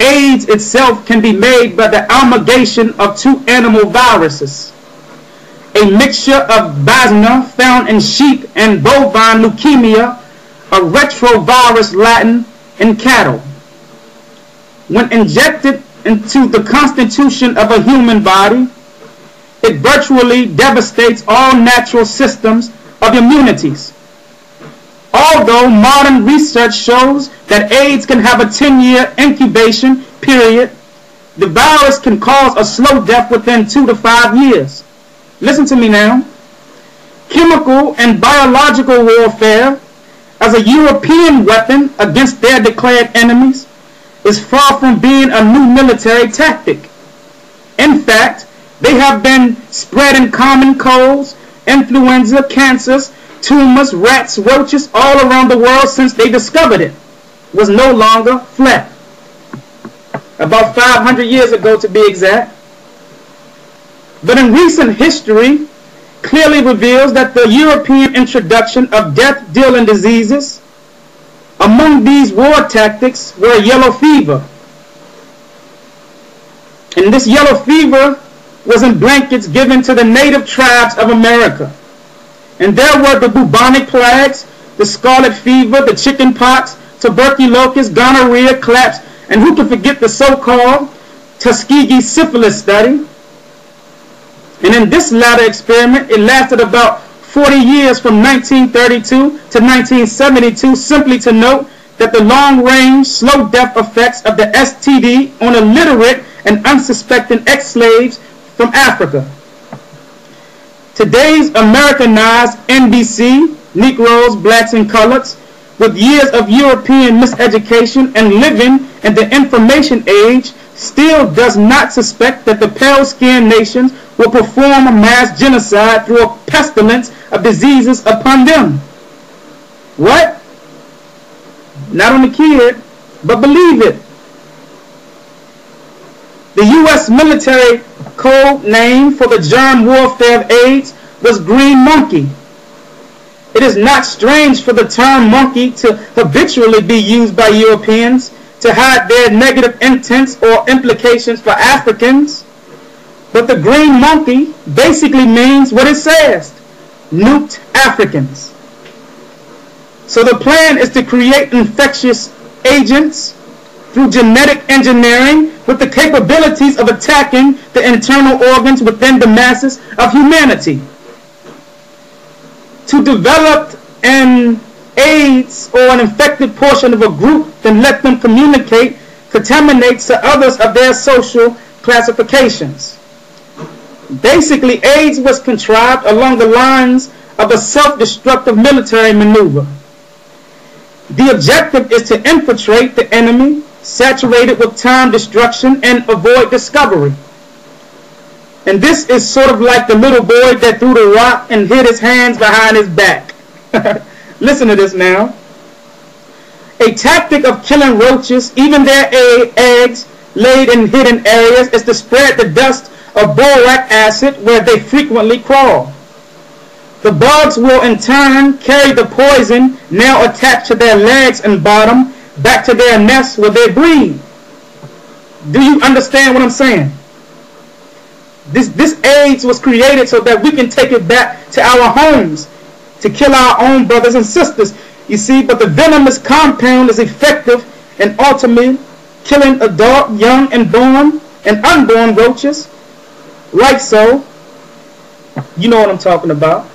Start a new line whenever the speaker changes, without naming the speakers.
AIDS itself can be made by the amalgamation of two animal viruses, a mixture of Basna found in sheep and bovine leukemia, a retrovirus Latin in cattle. When injected into the constitution of a human body, it virtually devastates all natural systems of immunities. Although modern research shows that AIDS can have a 10-year incubation period, the virus can cause a slow death within 2 to 5 years. Listen to me now. Chemical and biological warfare as a European weapon against their declared enemies is far from being a new military tactic. In fact, they have been spreading common colds, influenza, cancers, tumors, rats, roaches all around the world since they discovered it was no longer flat. About 500 years ago to be exact. But in recent history clearly reveals that the European introduction of death-dealing diseases, among these war tactics were yellow fever. And this yellow fever was in blankets given to the native tribes of America. And there were the bubonic plagues, the scarlet fever, the chicken pox, tuberculosis, gonorrhea, claps, and who can forget the so-called Tuskegee syphilis study. And in this latter experiment, it lasted about 40 years from 1932 to 1972, simply to note that the long-range, slow death effects of the STD on illiterate and unsuspecting ex-slaves from Africa. Today's Americanized NBC, Negroes, blacks, and coloreds, with years of European miseducation and living in the information age, still does not suspect that the pale-skinned nations will perform a mass genocide through a pestilence of diseases upon them. What? Not on the kid, but believe it. The U.S. military code name for the germ warfare of AIDS was green monkey. It is not strange for the term monkey to habitually be used by Europeans to hide their negative intents or implications for Africans. But the green monkey basically means what it says: nuked Africans. So the plan is to create infectious agents through genetic engineering with the capabilities of attacking the internal organs within the masses of humanity. To develop an AIDS or an infected portion of a group, then let them communicate, contaminates to others of their social classifications. Basically, AIDS was contrived along the lines of a self-destructive military maneuver. The objective is to infiltrate the enemy, saturate it with time destruction, and avoid discovery. And this is sort of like the little boy that threw the rock and hid his hands behind his back. Listen to this now. A tactic of killing roaches, even their eggs laid in hidden areas, is to spread the dust of borax acid where they frequently crawl. The bugs will in turn carry the poison now attached to their legs and bottom back to their nests where they breed. Do you understand what I'm saying? This AIDS was created so that we can take it back to our homes to kill our own brothers and sisters. You see, but the venomous compound is effective in ultimately killing adult, young, and born and unborn roaches. Like so, you know what I'm talking about.